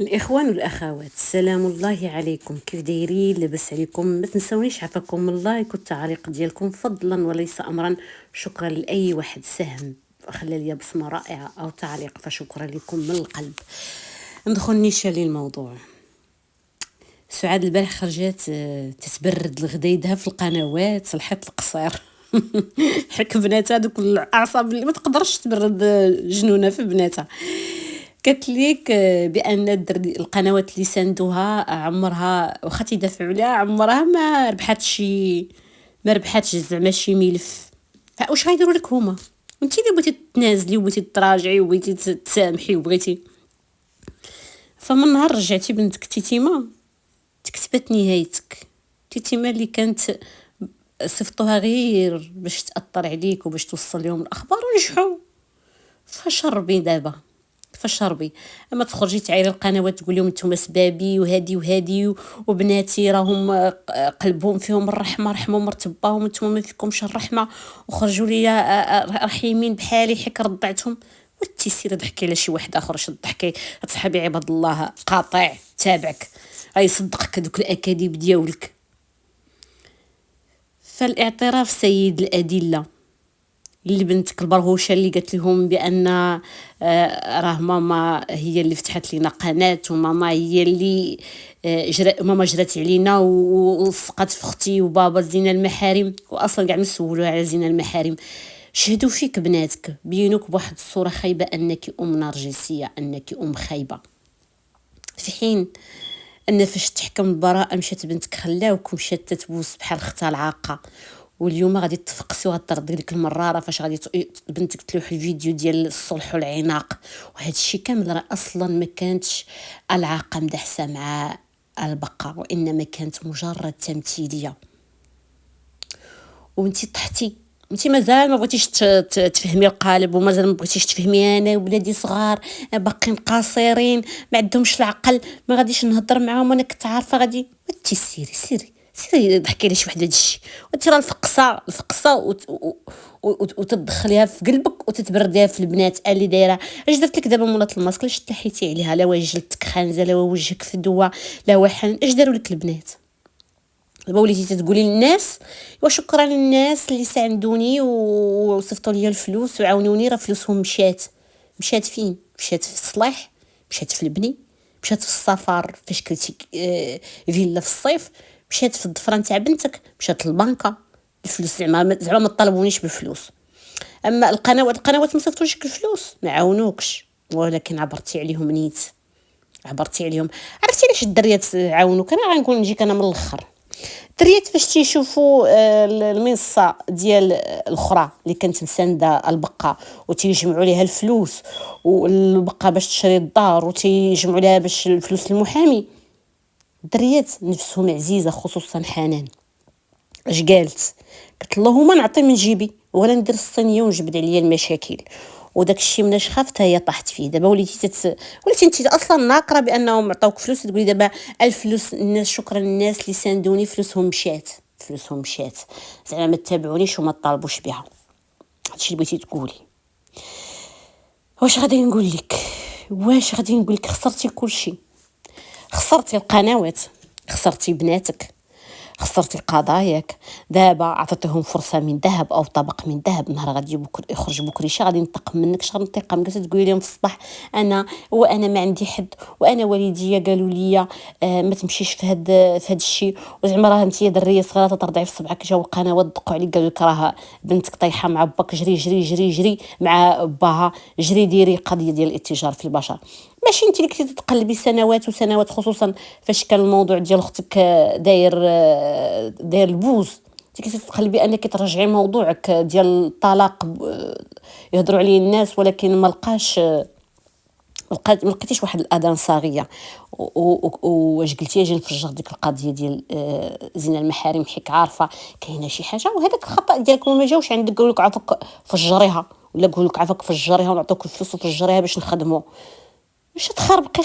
الاخوان والاخوات، سلام الله عليكم. كيف دايرين؟ لاباس عليكم؟ ما تنسونيش عفاكم الله والتعليق ديالكم فضلا وليس امرا. شكرا لاي واحد ساهم خلى لي بصمه رائعه او تعليق، فشكرا لكم من القلب. ندخل نيشان للموضوع. سعاد البارح خرجات تتبرد الغدايدها في القنوات، صلحت القصير. حك بناتها دوك الاعصاب اللي ما تقدرش تبرد جنونها في بناتها. قالت ليك بان القنوات اللي ساندوها عمرها واخا تيدافعوا عليها عمرها ما ربحاتش زعما شي ملف. فاش غيديروا لك هما؟ انت اللي بغيتي تنازلي وبغيتي تراجعي وبغيتي تسامحي وبغيتي. فمن نهار رجعتي بنتك تيتيما تكتبت نهايتك. تيتيما اللي كانت صفتوها غير باش تاثر عليك وباش توصل لهم الاخبار ونجحوا. فشربي دابا فشربي. اما تخرجي تعايري القنوات تقول لهم نتوما سبابي وهادي وهادي وبناتي راهم قلبهم فيهم الرحمه، رحموا مرتباهم نتوما ما فيكمش الرحمه، وخرجوا ليا رحيمين بحالي حيت رضعتهم. وانتي سيري ضحكي على شي واحد اخر، اش تضحكي؟ تصحابي عباد الله قاطع تابعك غيصدقك دوك الاكاذيب ديالك. فالاعتراف سيد الادله. اللي بنتك البرهوشه اللي قالت لهم بان راه ماما هي اللي فتحت لنا قناه، وماما هي اللي ماما جرات علينا وسقات في اختي وبابا زين المحارم، واصلا كاع مسولوا على زين المحارم. شهدوا فيك بناتك، بينوك بواحد الصوره خايبه انك ام نرجسيه، انك ام خايبه، في حين ان فاش تحكم البراءه مشات بنتك خلاوك ومشات تتبوس بحال اختها العاقه. واليوم غادي تفقسي وغتردي لك المراره فاش غادي بنتك تلوح الفيديو ديال الصلح والعناق. وهذا الشيء كامل راه اصلا ما كانتش العاقه مدحسه مع البقاء، وانما كانت مجرد تمثيليه. وانتي طحتي، انتي مازال ما بغيتيش تفهمي القالب، ومازال ما بغيتيش تفهمي انا وبلادي صغار باقيين قاصرين ما عندهمش العقل، ما غاديش نهضر معاهم، وانا كنت عارفه غادي. وانتي سيري ضحكي على شي وحده هادشي، وانتي راه الفقصه وتدخليها في قلبك وتتبرديها في البنات اللي دايره. اش درت لك دابا مولات الماسك؟ لاش تلحيتي عليها؟ لا وجهك خانزه، لا وجهك فدوه، لا وحن. اش داروا لك البنات؟ دابا وليتي تقولي للناس وشكرا للناس اللي ساندوني وصيفطوا لي الفلوس وعاونوني، راه فلوسهم مشات فين؟ مشات في الصلاح، مشات في البني، مشات في السفر فاش كنتي فيلا في الصيف، مشات في الضفره نتاع بنتك، مشات للبنكه. الفلوس زعما ما طلبونيش بالفلوس. اما القنوات ما صيفطوش لك الفلوس، ما عاونوكش، ولكن عبرتي عليهم نيت، عبرتي عليهم. عرفتي علاش الدريات عاونوك؟ انا غنقول نجيك انا من الاخر. دريت فاش تيشوفوا المنصه ديال الاخرى اللي كانت مسانده البقاء وتيجمعوا ليها الفلوس، والبقاء باش تشري الدار وتيجمعوا لها باش الفلوس المحامي. دريات نفسهم عزيزه، خصوصا حنان. اش قالت اللهم نعطي من جيبي ولا ندير الصينيه ونجبد عليا المشاكل. وداك الشيء مناش خافت هي طاحت فيه. دابا وليتي انت اصلا ناقره بانهم عطاوك فلوس، تقولي دابا الفلوس الناس، شكرا للناس اللي ساندوني، فلوسهم مشات زعما ما تتابعونيش وما طالبوش بها. هادشي اللي بغيتي تقولي. واش غادي نقول لك؟ خسرتي كلشي، خسرتي القنوات، خسرتي بناتك، خسرتي قضاياك. دابا عطيتهم فرصه من ذهب او طبق من ذهب، نهار غادي بكره يخرج بكري شي غادي ننتقم منك. شغل انتقام؟ جالسه تقولي لهم في الصباح وانا ما عندي حد، وانا والديا قالوا لي ما تمشيش في هاد الشيء، وزعما راه انت دريه صغيره ترضعي في صبعك. جاو القنوات دقوا عليك قالوا لك راه بنتك طايحه مع باك، جري جري جري جري مع باها، جري ديري قضيه ديال الاتجار في البشر. ماشي انت اللي كنتي تتقلبي سنوات وسنوات، خصوصا فاش كان الموضوع ديال اختك داير البوز. انت كنتي تتقلبي انك ترجعي موضوعك ديال الطلاق. يهضروا عليه الناس ولكن ما لقيتيش واحد الاذان صاغيه. واش قلتي اجي نفجر ديك القضيه ديال زين المحارم حيت عارفه كاينه شي حاجه، وهذاك الخطا ديالكم ما جاوش عندك قالوا لك عافاك فجريها، ولا قالوا لك عافاك فجريها ونعطوك الفلوس وفجريها باش نخدموا. واش تخربقي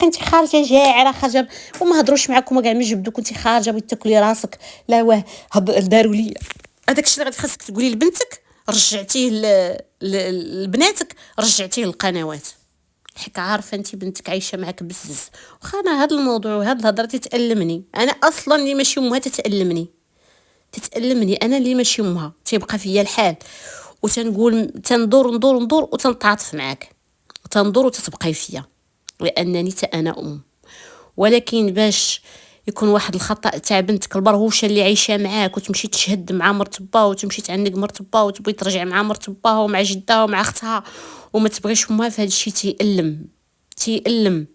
انت خارجه جاعره خارجه وما هضروش معاك وما كاع ما جبدوك وانت خارجه بغيتي تاكلي راسك. لا واه داروا لي هذاك الشيء اللي غادي خاصك تقولي لبنتك رجعتيه لبناتك، رجعتيه للقنوات. حيت عارفه انت بنتك عايشه معاك بزز. واخا انا هذا الموضوع وهاد الهضره تتألمني، انا اصلا اللي ماشي امها تتألمني انا اللي ماشي امها، تيبقى فيا الحال وتنقول تندور وتنتعاطف معاك، وتنظر وتتبقاي فيا لانني تا انا ام. ولكن باش يكون واحد الخطا تاع بنتك البرهوشه اللي عايشه معاك وتمشي تشهد مع مرت باها وتمشي تعند مرت باها وتبغي ترجع مع مرت باها ومع جدها ومع اختها وما تبغيش امها، فهاد الشيء تيألم.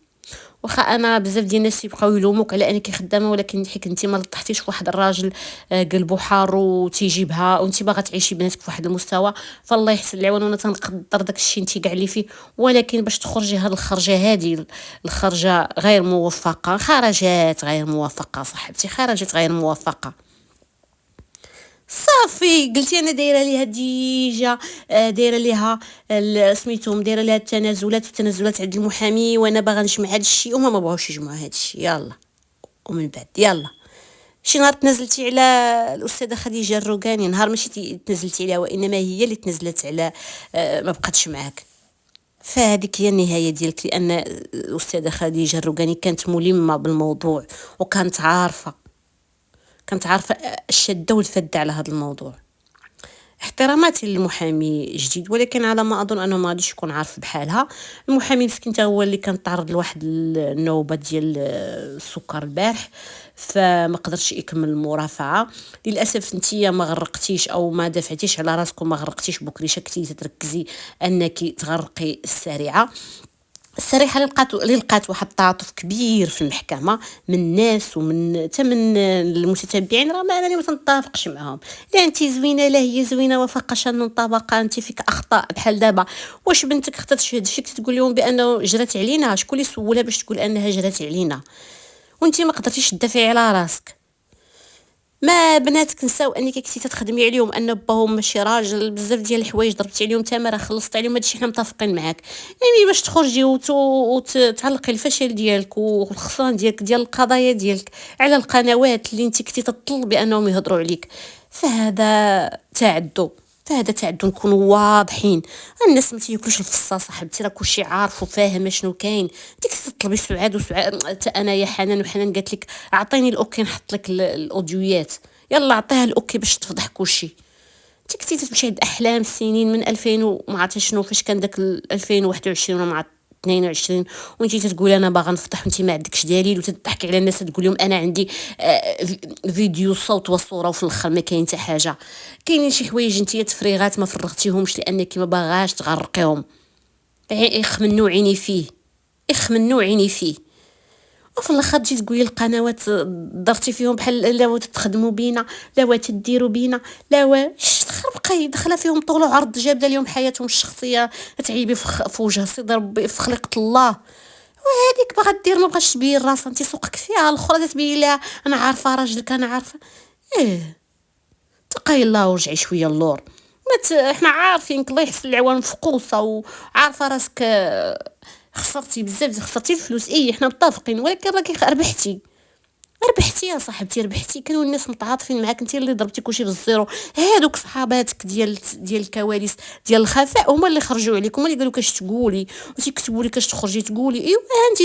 واخا انا بزاف ديال الناس يبقاو يلوموك على انك خدامه، ولكن حيت انت ما لطحتيش واحد الراجل قلبو حار وتيجيبها وانت باغا تعيشي بناتك فواحد المستوى، فالله يحسن العون. وانا تنقدر داك الشيء انت كاع اللي فيه، ولكن باش تخرجي هاد الخرجه هادي الخرجه غير موفقه، خرجات غير موفقه صاحبتي، خرجت غير موفقه. صافي قلتي انا دايره ليها ديجا، دايره ليها سميتهم، دايره ليها التنازلات عند المحامي، وانا باغا نجمع هذا الشيء وهما ما بغاوش يجمعوا هذا الشيء. يلا ومن بعد يلا شي نهار تنزلتي على الاستاذه خديجه الروقاني، نهار ماشي تنزلتي عليها وانما هي اللي تنزلت على ما بقاتش معاك. فهذيك هي النهايه ديالك، لان الاستاذه خديجه الروقاني كانت ملمه بالموضوع كانت عارفه الشده والفده على هذا الموضوع. احتراماتي للمحامي جديد، ولكن على ما اظن انه ما غاديش يكون عارف بحالها. المحامي مسكين تا هو اللي كان تعرض لواحد النوبه ديال السكر البارح، فما قدرش يكمل المرافعه. للاسف نتيا ما غرقتيش او ما دافعتيش على راسك وما غرقتيش بكري، شكتي تركزي انك تغرقي السريعه. الصريحه اللي لقات واحد التعاطف كبير في المحكمه من الناس ومن حتى من المتتبعين، رغم انني ما تنتفقش معهم. لا انت زوينه، لا هي زوينه، وفاق شان طبقه، انت فيك اخطاء. بحال دابا واش بنتك خطات تشهد فيك تقول لهم بانه جرات علينا؟ شكون اللي سولها باش تقول انها جرات علينا وانت ما قدرتيش تدافعي على راسك؟ ما بناتك نساو انك كنتي تخدمي عليهم ان باهم ماشي راجل، بزاف ديال الحوايج ضربتي عليهم تماره، خلصت عليهم، هادشي حنا متفقين معاك. يعني باش تخرجي وتعلقي الفشل ديالك والخسران ديالك ديال القضايا ديالك على القنوات اللي انت كنتي تطلبي انهم يهضروا عليك، فهذا تعدو نكونوا واضحين. الناس ما تياكلوش الفصه صاحبتي، راه كلشي عارف وفاهم شنو كاين. ديك تطلبي سعاد حتى انا يا حنان، وحنان قالت لك اعطيني الاوكي نحط لك الاوديويات، يلا عطيها الاوكي باش تفضح كلشي. انت كنتي تمشي عند احلام سنين من 2000 وما عرفت شنو، فاش كان داك 2021 ولا مع 22 وانتي تتقولي انا باغا نفضح وانتي ما عندكش دليل، وتضحكي على الناس تقول لهم انا عندي فيديو صوت وصوره، وفي الاخر ما كاين حتى حاجه. كاينين شي حوايج نتيا تفريغات ما فرغتيهمش لانك ما باغاش تغرقيهم. اخمنوا عيني فيه. وفي الاخر تجي تقولي القنوات درتي فيهم بحال لا تخدموا بينا، لا تديروا بينا، لا واش تخربقي دخله فيهم طول وعرض، جابده لهم حياتهم الشخصيه تعيبي في وجه سيدي ربي في خلقه الله. وهذيك باغا دير ما بغاش تبين راسها، انت سوقك فيها. الاخرى تبين لها انا عارفه راجلك، انا عارفه. تقي الله ورجعي شويه اللور. احنا عارفينك الله يحسن العوان مفقوصه، وعارفه راسك خسرتي بزاف، خسرتي الفلوس، احنا متفقين، ولكن راكي ربحتي يا صاحبتي، ربحتي. كانوا الناس متعاطفين معاك، انت اللي ضربتي كلشي في الزيرو. هادوك صحاباتك ديال الكواليس ديال الخفاء هما اللي خرجوا عليك، هما اللي قالوا كاش تقولي وتكتبوا لك كاش تخرجي تقولي. ايوا انت